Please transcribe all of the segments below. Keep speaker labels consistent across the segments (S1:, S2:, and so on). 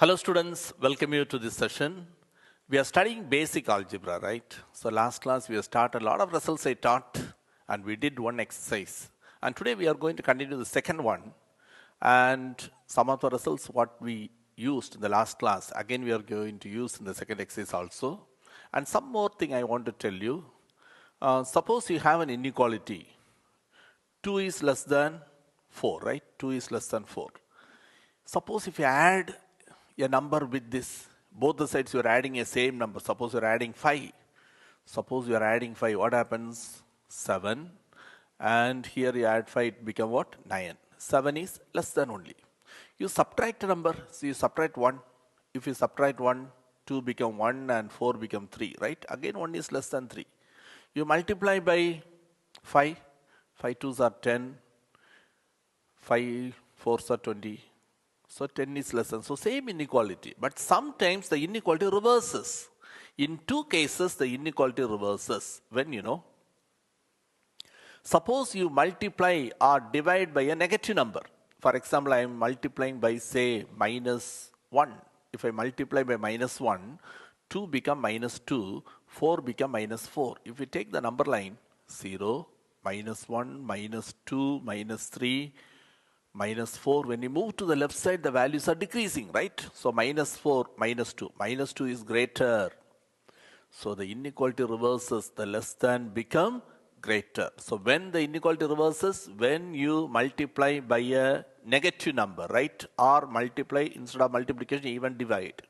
S1: Hello students, welcome you to this session. We are studying basic algebra, right? So last class we have started a lot of results I taught and we did one exercise. And today we are going to continue the second one and some of the results what we used in the last class, again we are going to use in the second exercise also. And some more thing I want to tell you. Suppose you have an inequality. 2 is less than 4, right? 2 is less than 4. Suppose if you add a number with this, both the sides you are adding a same number. Suppose you are adding 5. Suppose you are adding 5, what happens? 7. And here you add 5, it become what? 9. 7 is less than only. You subtract a number, so you subtract 1. If you subtract 1, 2 become 1 and 4 become 3, right? Again 1 is less than 3. You multiply by 5. 5 2s are 10. 5 4s are 20. So 10 is less than. So same inequality. But sometimes the inequality reverses. In two cases, the inequality reverses. When suppose you multiply or divide by a negative number. For example, I am multiplying by say minus 1. If I multiply by minus 1, 2 become minus 2, 4 become minus 4. If you take the number line 0, minus 1, minus 2, minus 3, minus 4, when you move to the left side, the values are decreasing, right? So minus 4, minus 2. Minus 2 is greater. So the inequality reverses, the less than become greater. So when the inequality reverses, when you multiply by a negative number, right? Or multiply, instead of multiplication, even divide.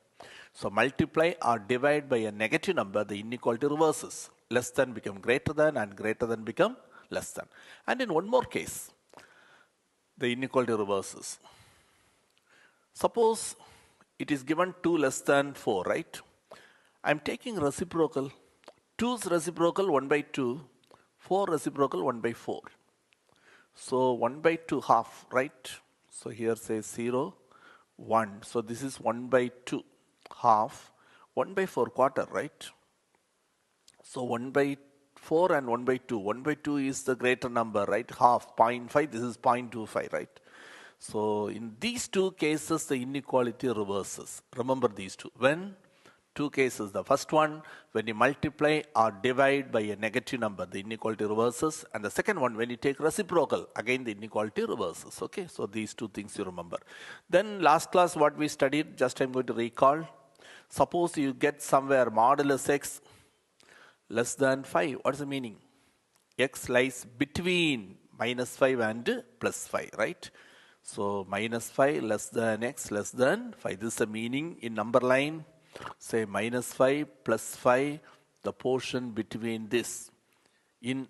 S1: So multiply or divide by a negative number, the inequality reverses. Less than become greater than and greater than become less than. And in one more case, the inequality reverses. Suppose it is given 2 less than 4, right? I am taking reciprocal. 2's reciprocal 1 by 2, 4 reciprocal 1 by 4. So 1 by 2 half, right? So here say 0, 1. So this is 1 by 2 half, 1 by 4 quarter, right? So 1 by 4 and 1 by 2. 1 by 2 is the greater number, right? Half, 0.5, this is 0.25, right? So in these two cases, the inequality reverses. Remember these two. When? Two cases. The first one, when you multiply or divide by a negative number, the inequality reverses. And the second one, when you take reciprocal, again the inequality reverses. Okay, so these two things you remember. Then last class what we studied, just I'm going to recall. Suppose you get somewhere modulus x less than 5. What's the meaning? X lies between minus 5 and plus 5, right? So minus 5 less than x less than 5. This is the meaning in number line. Say minus 5 plus 5, the portion between this. In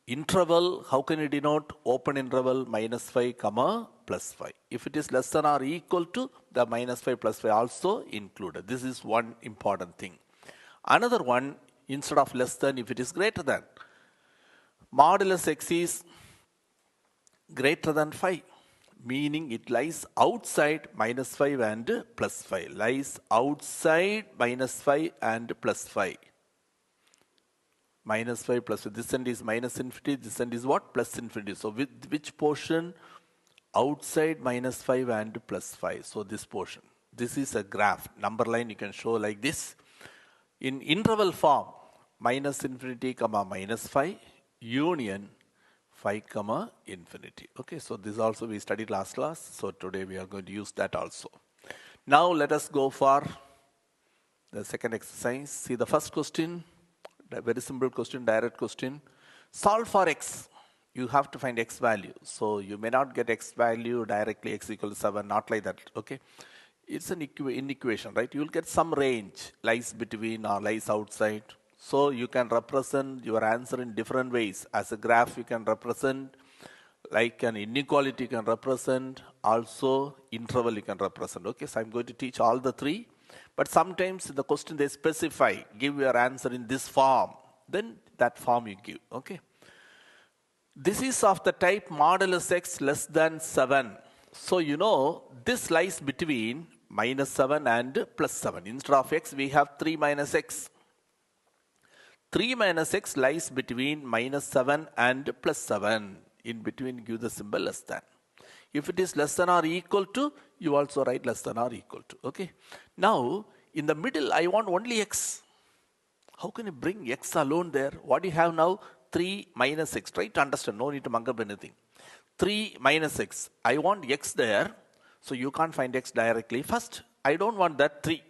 S1: interval, how can you denote? Open interval minus 5 comma plus 5. If it is less than or equal to, the minus 5 plus 5 also included. This is one important thing. Another one, instead of less than, if it is greater than. Modulus x is greater than 5, meaning it lies outside minus 5 and plus 5. Lies outside minus 5 and plus 5. Minus 5 plus 5. This end is minus infinity. This end is what? Plus infinity. So with which portion? Outside minus 5 and plus 5. So this portion. This is a graph. Number line you can show like this. In interval form, minus infinity comma minus 5, union 5 comma infinity. Okay, so this also we studied last class. So today we are going to use that also. Now let us go for the second exercise. See the first question, a very simple question, direct question. Solve for x. You have to find x value. So you may not get x value directly, x equal to 7, not like that. Okay. It's an inequation, right? You will get some range, lies between or lies outside. So you can represent your answer in different ways. As a graph, you can represent, like an inequality you can represent, also interval you can represent. Okay, so I'm going to teach all the three. But sometimes in the question they specify, give your answer in this form. Then that form you give. Okay. This is of the type modulus x less than 7. So you know this lies between minus 7 and plus 7. Instead of x, we have 3 minus x. 3 minus x lies between minus 7 and plus 7. In between, give the symbol less than. If it is less than or equal to, you also write less than or equal to. Okay. Now, in the middle, I want only x. How can you bring x alone there? What do you have now? 3 minus x. Try to understand. No need to mug up anything. 3 minus x. I want x there. So you can't find x directly. First, I don't want that 3.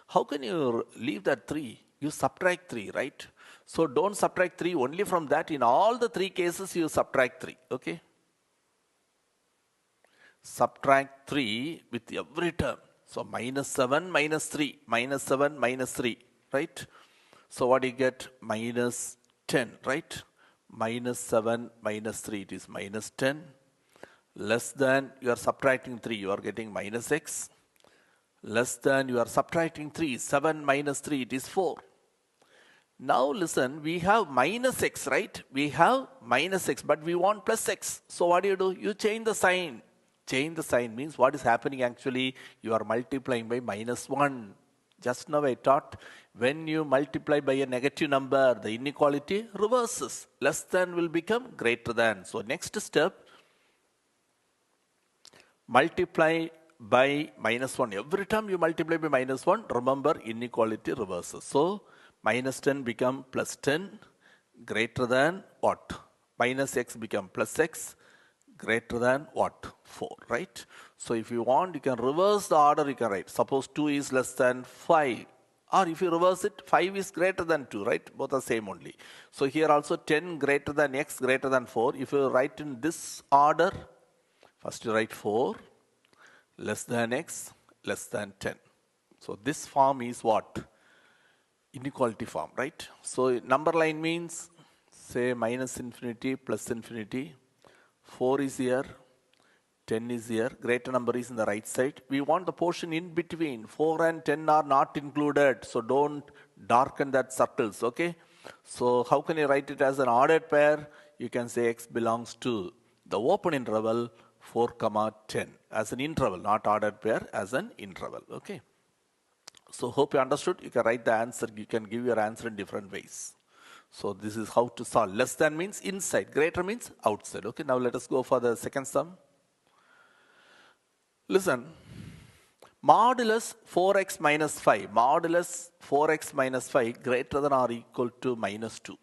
S1: How can you leave that 3? You subtract 3, right? So don't subtract 3 only from that. In all the 3 cases, you subtract 3. Okay? Subtract 3 with every term. So minus 7 minus 3. Minus 7 minus 3. Right? So what do you get? Minus 10. Right? Minus 7 minus 3. It is minus 10. Less than, you are subtracting 3. You are getting minus x. Less than, you are subtracting 3. 7 minus 3. It is 4. Now listen, we have minus x, right? We have minus x, but we want plus x. So what do? You change the sign. Change the sign means what is happening actually? You are multiplying by minus 1. Just now I taught, when you multiply by a negative number, the inequality reverses. Less than will become greater than. So next step, multiply by minus 1. Every time you multiply by minus 1, remember inequality reverses. So minus 10 become plus 10, greater than what? Minus x become plus x, greater than what? 4, right? So if you want, you can reverse the order, you can write. Suppose 2 is less than 5. Or if you reverse it, 5 is greater than 2, right? Both are same only. So here also 10 greater than x greater than 4. If you write in this order, first you write 4, less than x, less than 10. So this form is what? Inequality form, right? So number line means, say minus infinity, plus infinity. 4 is here, 10 is here, greater number is in the right side. We want the portion in between. 4 and 10 are not included, so don't darken that circles, okay? So how can you write it as an ordered pair? You can say x belongs to the open interval 4 comma 10 as an interval, not ordered pair, as an interval, okay? So hope you understood. You can write the answer, you can give your answer in different ways. So this is how to solve. Less than means inside, greater means outside. Okay, now let us go for the second sum. Listen, modulus 4x minus 5, modulus 4x minus 5 greater than or equal to minus 2.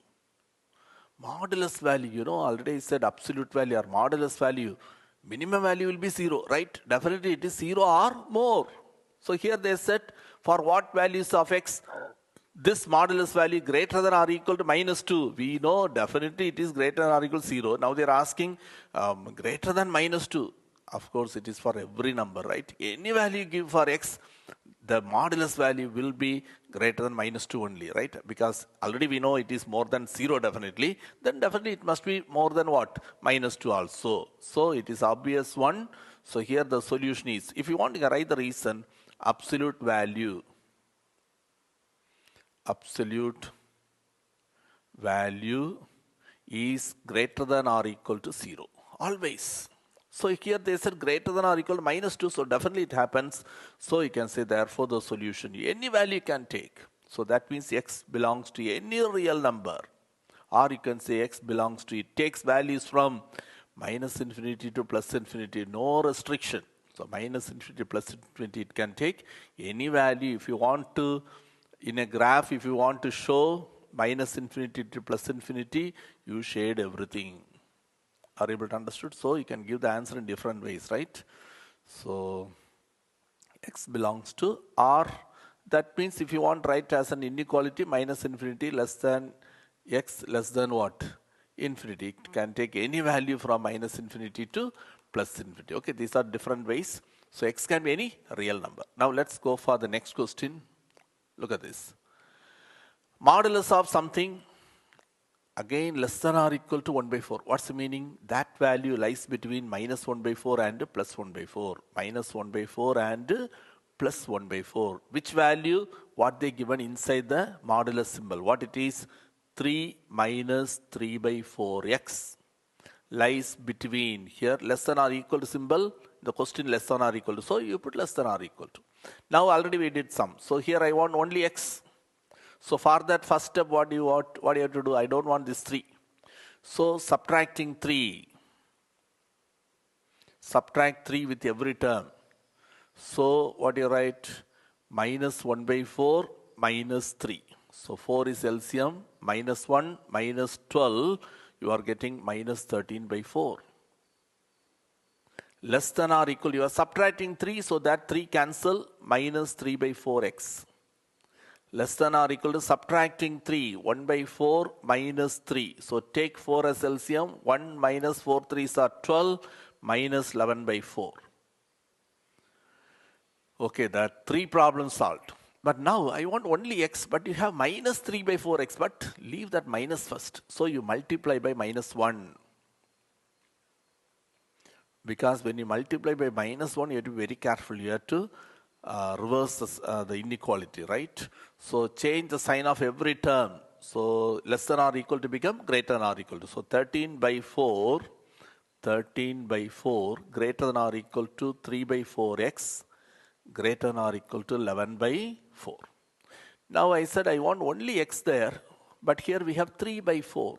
S1: Modulus value, you know, already I said absolute value or modulus value, minimum value will be 0, right? Definitely it is 0 or more. So here they said for what values of x, this modulus value greater than or equal to minus 2. We know definitely it is greater than or equal to 0. Now they are asking greater than minus 2. Of course, it is for every number, right? Any value you give for x, the modulus value will be greater than minus 2 only, right? Because already we know it is more than 0 definitely. Then definitely it must be more than what? Minus 2 also. So it is obvious one. So here the solution is, if you want to write the reason, absolute value is greater than or equal to 0. Always. So here they said greater than or equal to minus 2. So definitely it happens. So you can say therefore the solution, any value you can take. So that means x belongs to any real number. Or you can say x belongs to, it takes values from minus infinity to plus infinity. No restriction. So minus infinity plus infinity, it can take any value. If you want to, in a graph, if you want to show minus infinity to plus infinity, you shade everything. Are able to understood? So you can give the answer in different ways, right? So x belongs to R. That means if you want to write as an inequality, minus infinity less than x less than what? Infinity. It can take any value from minus infinity to plus infinity. Okay, these are different ways. So x can be any real number. Now let's go for the next question. Look at this. Modulus of something, again less than or equal to 1 by 4. What's the meaning? That value lies between minus 1 by 4 and plus 1 by 4. Minus 1 by 4 and plus 1 by 4. Which value? What they given inside the modulus symbol. What it is? 3 minus 3 by 4x lies between, here less than or equal to symbol, the question less than or equal to. So you put less than or equal to. Now already we did sum. So here I want only x. So for that first step, what do you have to do? I don't want this 3. So subtracting 3. subtract 3 with every term. So what you write? Minus 1 by 4 minus 3. So 4 is LCM, minus 1 minus 12, you are getting minus 13 by 4. Less than or equal, you are subtracting 3, so that 3 cancel, minus 3 by 4x. Less than or equal to subtracting 3, 1 by 4 minus 3. So take 4 as LCM, 1 minus 4 3s are 12, minus 11 by 4. Okay, that 3 problems solved. But now I want only x, but you have minus 3 by 4x, but leave that minus first. So you multiply by minus 1. Because when you multiply by minus 1, you have to be very careful. You have to reverse the inequality, right? So change the sign of every term. So less than or equal to become greater than or equal to. So 13 by 4 greater than or equal to 3 by 4x greater than or equal to 11 by 4. Now I said I want only x there, but here we have 3 by 4.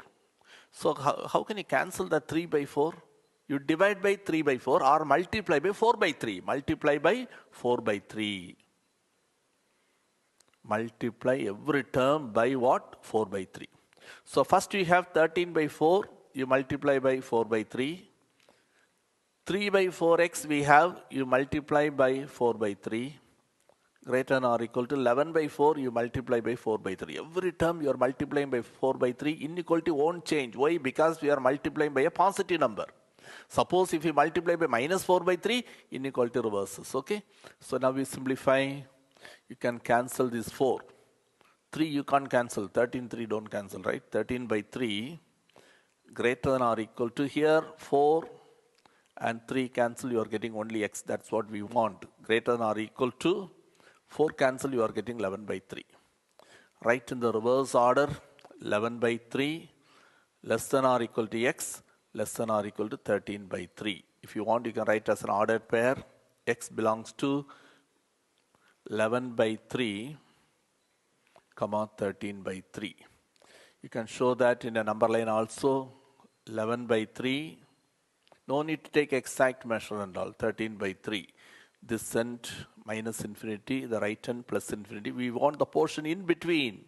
S1: So how can you cancel that 3 by 4? You divide by 3 by 4 or multiply by 4 by 3. Multiply by 4 by 3. Multiply every term by what? 4 by 3. So first you have 13 by 4. You multiply by 4 by 3. 3 by 4x we have, you multiply by 4 by 3. Greater than or equal to 11 by 4, you multiply by 4 by 3. Every term you are multiplying by 4 by 3, inequality won't change. Why? Because we are multiplying by a positive number. Suppose if you multiply by minus 4 by 3, inequality reverses. Okay. So now we simplify. You can cancel this 4. 3 you can't cancel. 13, 3 don't cancel, right? 13 by 3 greater than or equal to here 4 and 3 cancel, you are getting only x. That's what we want. Greater than or equal to 4 cancel, you are getting 11 by 3. Write in the reverse order 11 by 3 less than or equal to x less than or equal to 13 by 3. If you want, you can write as an ordered pair. X belongs to 11 by 3, comma 13 by 3. You can show that in a number line also. 11 by 3. No need to take exact measure and all. 13 by 3. This end minus infinity, the right end plus infinity. We want the portion in between.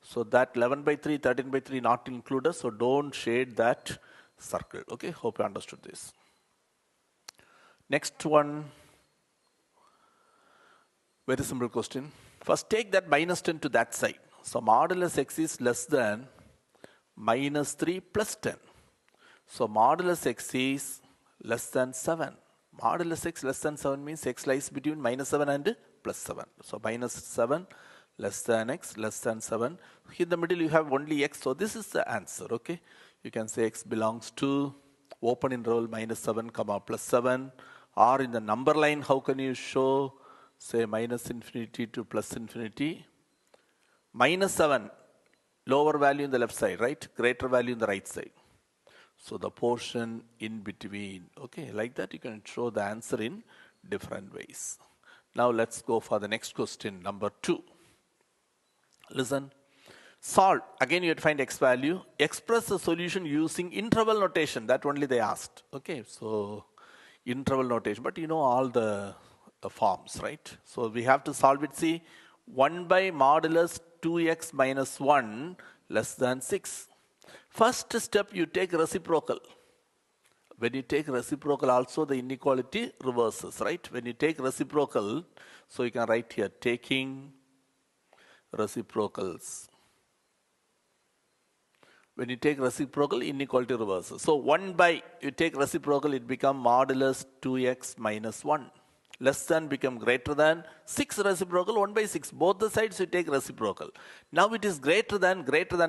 S1: So that 11 by 3, 13 by 3 not included. So don't shade that circle. Okay, hope you understood this. Next one. Very simple question. First take that minus 10 to that side. So modulus x is less than minus 3 plus 10. So modulus x is less than 7. Modulus x less than 7 means x lies between minus 7 and plus 7. So minus 7 less than x less than 7. In the middle you have only x. So this is the answer. Okay. You can say x belongs to open interval minus 7 comma plus 7. Or in the number line, how can you show? Say minus infinity to plus infinity. Minus 7, lower value in the left side, right? Greater value in the right side. So the portion in between. Okay, like that you can show the answer in different ways. Now let's go for the next question, number 2. Listen. Solve. Again you have to find x value. Express the solution using interval notation. That only they asked. Okay, so interval notation. But you know all the forms, right? So we have to solve it. See, 1 by modulus 2x minus 1 less than 6. First step, you take reciprocal. When you take reciprocal also, the inequality reverses, right? When you take reciprocal, so you can write here, taking reciprocals. When you take reciprocal, inequality reverses. So 1 by, you take reciprocal, it becomes modulus 2x minus 1. Less than become greater than, 6 reciprocal, 1 by 6. Both the sides you take reciprocal. Now it is greater than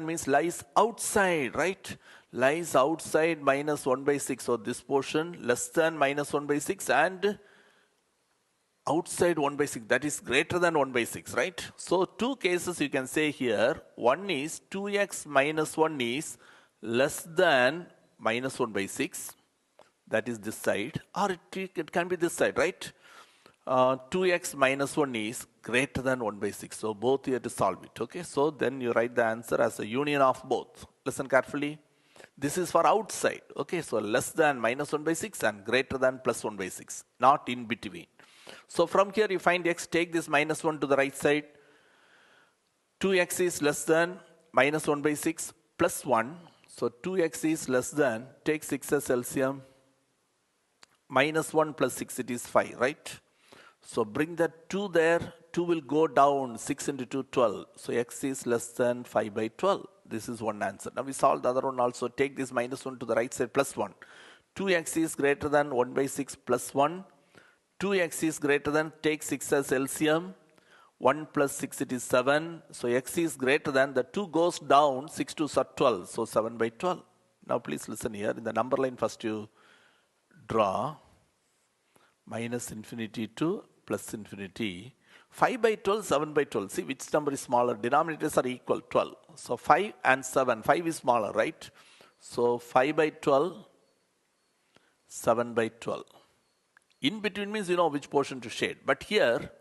S1: means lies outside, right? Lies outside minus 1 by 6. So this portion less than minus 1 by 6 and outside 1 by 6. That is greater than 1 by 6, right? So two cases you can say here. One is 2x minus 1 is less than minus 1 by 6. That is this side. Or it can be this side, right? 2x minus 1 is greater than 1 by 6. So both you have to solve it. Okay. So then you write the answer as a union of both. Listen carefully. This is for outside. Okay, so less than minus 1 by 6 and greater than plus 1 by 6, not in between. So from here you find x, take this minus 1 to the right side. 2x is less than minus 1 by 6 plus 1. So 2x is less than, take 6 as LCM, minus 1 plus 6, it is 5, right? So bring that 2 there, 2 will go down, 6 into 2, 12. So x is less than 5 by 12. This is one answer. Now we solve the other one also. Take this minus 1 to the right side plus 1. 2x is greater than 1 by 6 plus 1. 2x is greater than, take 6 as LCM. 1 plus 6, it is 7. So x is greater than, the 2 goes down, 6 to 12. So 7 by 12. Now please listen here. In the number line, first you draw minus infinity to plus infinity. 5 by 12, 7 by 12. See which number is smaller. Denominators are equal, 12. So 5 and 7. 5 is smaller, right? So 5 by 12, 7 by 12. In between means you know which portion to shade. But here,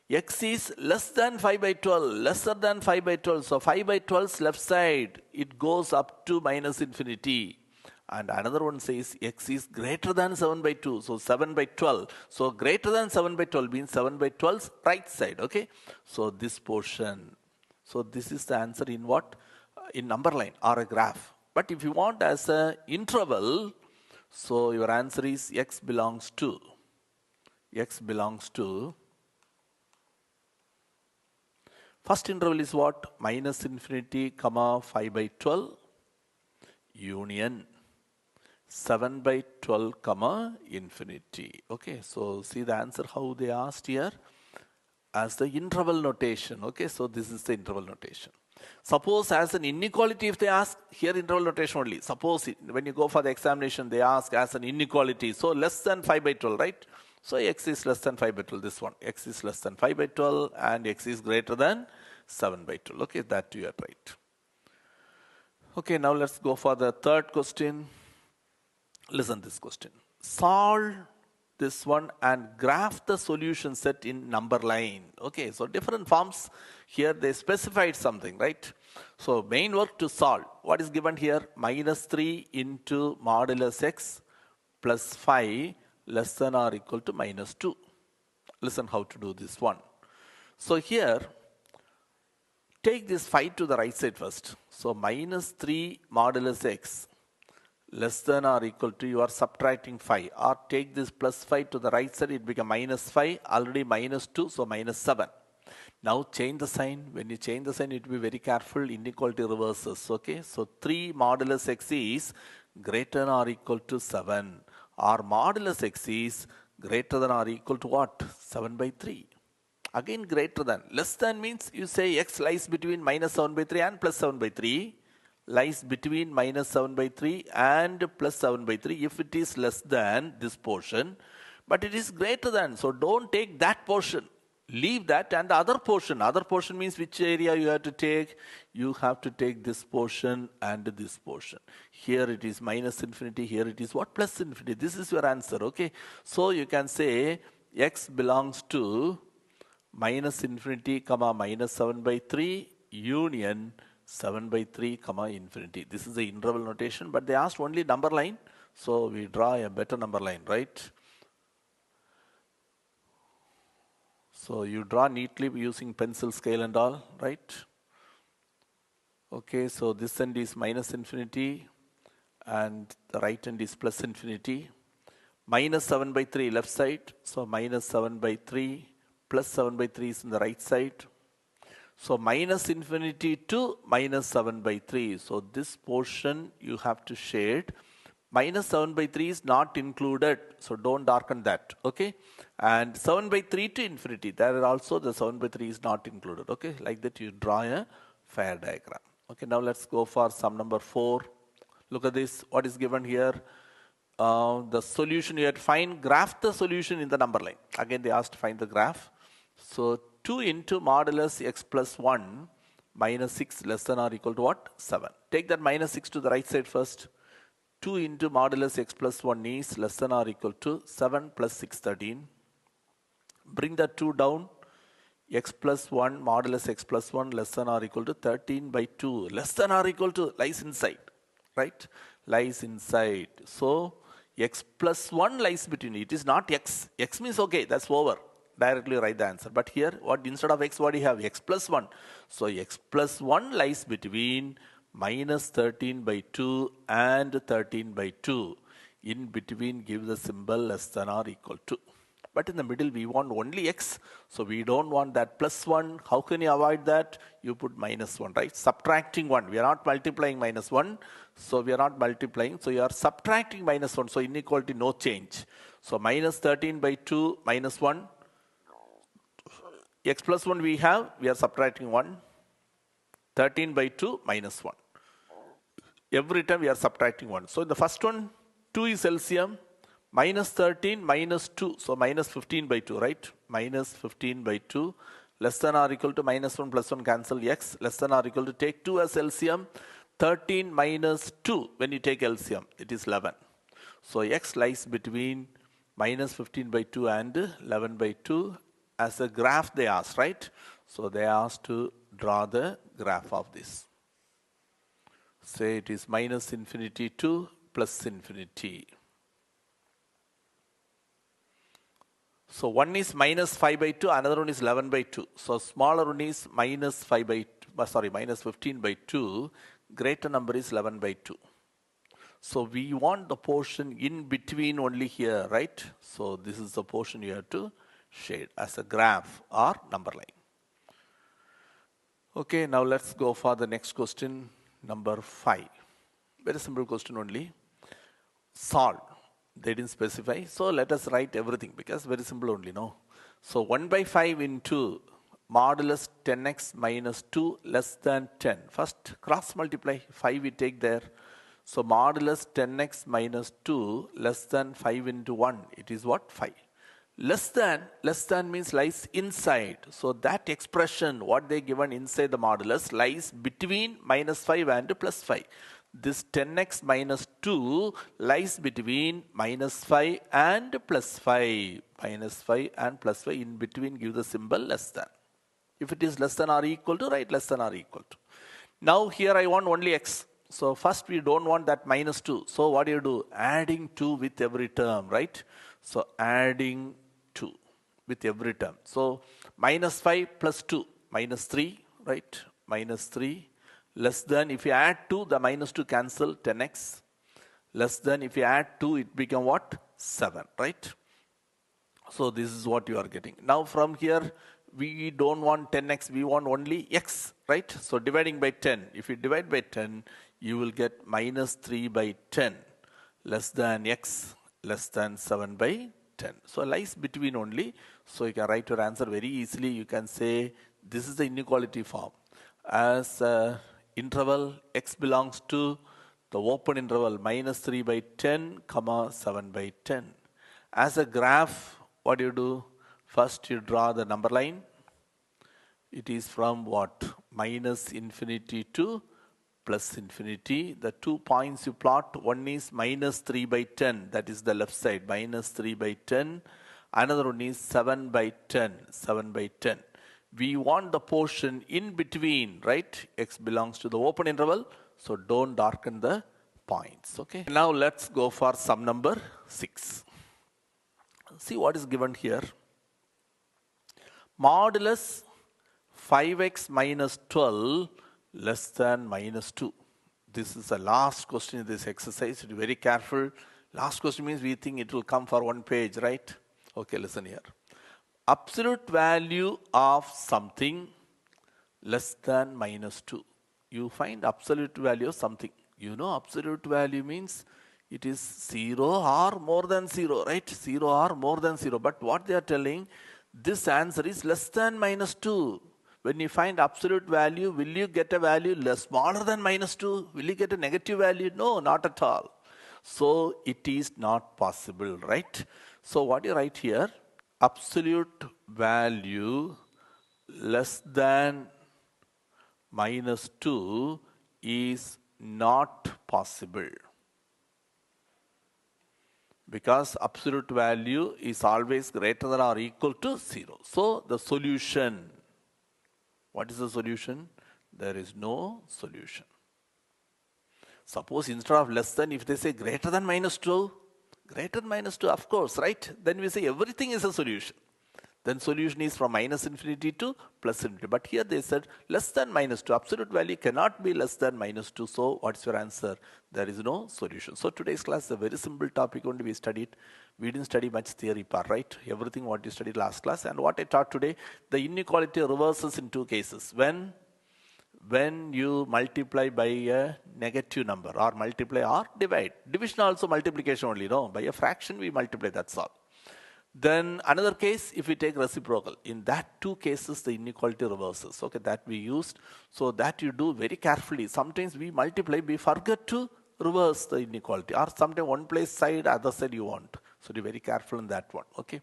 S1: x is less than 5 by 12, lesser than 5 by 12. So 5 by 12's left side, it goes up to minus infinity. And another one says x is greater than 7 by 2. So 7 by 12. So greater than 7 by 12 means 7 by 12's right side. Okay. So this portion. So this is the answer in what? In number line or a graph. But if you want as a interval, so your answer is x belongs to first interval is what? Minus infinity, comma 5 by 12 union 7 by 12, comma infinity. Okay, so see the answer how they asked here as the interval notation. Okay, so this is the interval notation. Suppose as an inequality, if they ask, here interval notation only. Suppose when you go for the examination, they ask as an inequality. So less than 5 by 12, right? So x is less than 5 by 12, this one. X is less than 5 by 12 and x is greater than 7 by 12. Okay, that you are right. Okay, now let's go for the third question. Listen this question. Solve this one and graph the solution set in number line. Okay, so different forms. Here they specified something, right? So main work to solve. What is given here? Minus 3 into modulus x plus 5 less than or equal to minus 2. Listen how to do this one. So here, take this 5 to the right side first. So minus 3 modulus x less than or equal to, you are subtracting 5, or take this plus 5 to the right side, it becomes minus 5, already minus 2, so minus 7. Now change the sign. When you change the sign, it will be very careful, inequality reverses. Okay, so 3 modulus x is greater than or equal to 7, or modulus x is greater than or equal to what? 7 by 3. Again greater than. Less than means you say x lies between minus 7 by 3 and plus 7 by 3. Lies between minus 7 by 3 and plus 7 by 3 if it is less than this portion, but it is greater than. So don't take that portion. Leave that and the other portion. Other portion means which area you have to take? You have to take this portion and this portion. Here it is minus infinity. Here it is what? Plus infinity. This is your answer. Okay. So you can say x belongs to minus infinity, comma minus 7 by 3 union 7 by 3, comma infinity. This is the interval notation, but they asked only number line. So we draw a better number line, right? So you draw neatly using pencil scale and all, right? Okay, so this end is minus infinity and the right end is plus infinity. Minus 7 by 3 left side. So minus 7 by 3 plus 7 by 3 is in the right side. So minus infinity to minus 7 by 3. So this portion you have to shade. Minus 7 by 3 is not included. So don't darken that. Okay. And 7 by 3 to infinity. There also the 7 by 3 is not included. Okay. Like that you draw a fair diagram. Okay. Now let's go for sum number 4. Look at this. What is given here? The solution you have to find. Graph the solution in the number line. Again they asked to find the graph. So 2 into modulus x plus 1 minus 6 less than or equal to what? 7. Take that minus 6 to the right side first. 2 into modulus x plus 1 is less than or equal to 7 plus 6, 13. Bring that 2 down. X plus 1 modulus x plus 1 less than or equal to 13 by 2. Less than or equal to lies inside. right? Lies inside. So x plus 1 lies between. It is not x. X means okay, that's over. Directly write the answer. But here, what instead of x, what do you have? X plus 1. So x plus 1 lies between minus 13 by 2 and 13 by 2. In between, give the symbol less than or equal to. But in the middle, we want only x. So we don't want that plus 1. How can you avoid that? You put minus 1, right? Subtracting 1. We are not multiplying minus 1. So we are not multiplying. So you are subtracting minus 1. So inequality, no change. So minus 13 by 2 minus 1. X plus 1 we have. We are subtracting 1. 13 by 2 minus 1. Every time we are subtracting 1. So in the first one, 2 is LCM. Minus 13 minus 2. So minus 15 by 2, right? Minus 15 by 2. Less than or equal to minus 1 plus 1 cancel x. Less than or equal to take 2 as LCM. 13 minus 2 when you take LCM. It is 11. So x lies between minus 15 by 2 and 11 by 2. As a graph they asked, right? So they asked to draw the graph of this. Say it is minus infinity to plus infinity. So one is minus 5 by 2, another one is 11 by 2. So smaller one is minus 5 by, minus 15 by 2. Greater number is 11 by 2. So we want the portion in between only here, right? So this is the portion you have to shade as a graph or number line. Okay, now let's go for the next question, number 5. Very simple question only. Solve. They didn't specify. So let us write everything because very simple only, no? So 1 by 5 into modulus 10x minus 2 less than 10. First cross multiply. 5 we take there. So modulus 10x minus 2 less than 5 into 1. It is what? 5. Less than means lies inside. So that expression, what they given inside the modulus, lies between minus 5 and plus 5. This 10x minus 2 lies between minus 5 and plus 5. Minus 5 and plus 5, in between give the symbol less than. If it is less than or equal to, write less than or equal to. Now here I want only x. So first we don't want that minus 2. So what do you do? Adding 2 with every term, right? So adding 2 with every term. So minus 5 plus 2, minus 3, right? Minus 3. Less than, if you add 2, the minus 2 cancel, 10x. Less than, if you add 2, it become what? 7, right? So this is what you are getting. Now from here, we don't want 10x, we want only x, right? So dividing by 10. If you divide by 10, you will get minus 3 by 10 less than x less than 7 by 10. So lies between only. So you can write your answer very easily. You can say this is the inequality form. As interval x belongs to the open interval minus 3 by 10 comma 7 by 10. As a graph, what do you do? First you draw the number line. It is from what? Minus infinity to plus infinity. The 2 points you plot, one is minus 3 by 10, that is the left side, minus 3 by 10. Another one is 7 by 10, 7 by 10. We want the portion in between, right? X belongs to the open interval, so don't darken the points, okay? Now let's go for sum number 6. See what is given here. Modulus 5x minus 12 less than minus 2. This is the last question in this exercise. Be very careful. Last question means we think it will come for one page, right? Okay, listen here. Absolute value of something less than minus 2. You find absolute value of something. You know absolute value means it is 0 or more than 0, right? 0 or more than 0. But what they are telling, this answer is less than minus 2. When you find absolute value, will you get a value less smaller than minus 2? Will you get a negative value? No, not at all. So it is not possible, right? So what you write here, absolute value less than minus 2 is not possible. Because absolute value is always greater than or equal to 0. So the solution, what is the solution? There is no solution. Suppose instead of less than, if they say greater than minus 2, greater than minus 2, of course, right? Then we say everything is a solution. Then solution is from minus infinity to plus infinity. But here they said less than minus 2. Absolute value cannot be less than minus 2. So what's your answer? There is no solution. So today's class is a very simple topic only we studied. We didn't study much theory part, right? Everything what you studied last class. And what I taught today, the inequality reverses in two cases. When you multiply by a negative number or multiply or divide. Division also multiplication only, no? By a fraction we multiply, that's all. Then another case, if we take reciprocal, in that two cases the inequality reverses. Okay, that we used. So that you do very carefully. Sometimes we multiply, we forget to reverse the inequality, or sometimes one place side, other side you want. So be very careful in that one. Okay.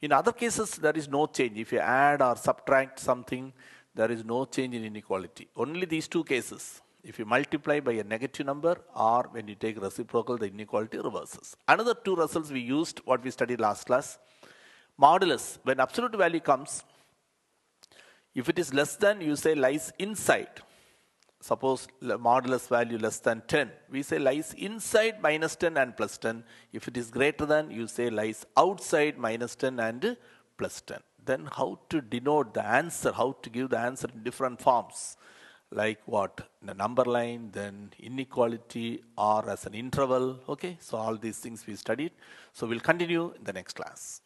S1: In other cases there is no change. If you add or subtract something, there is no change in inequality. Only these two cases. If you multiply by a negative number or when you take reciprocal, the inequality reverses. Another two results we used, what we studied last class. Modulus, when absolute value comes, if it is less than, you say lies inside. Suppose modulus value less than 10, we say lies inside minus 10 and plus 10. If it is greater than, you say lies outside minus 10 and plus 10. Then how to denote the answer, how to give the answer in different forms. Like what? In a number line, then inequality, or as an interval. Okay, so all these things we studied. So we'll continue in the next class.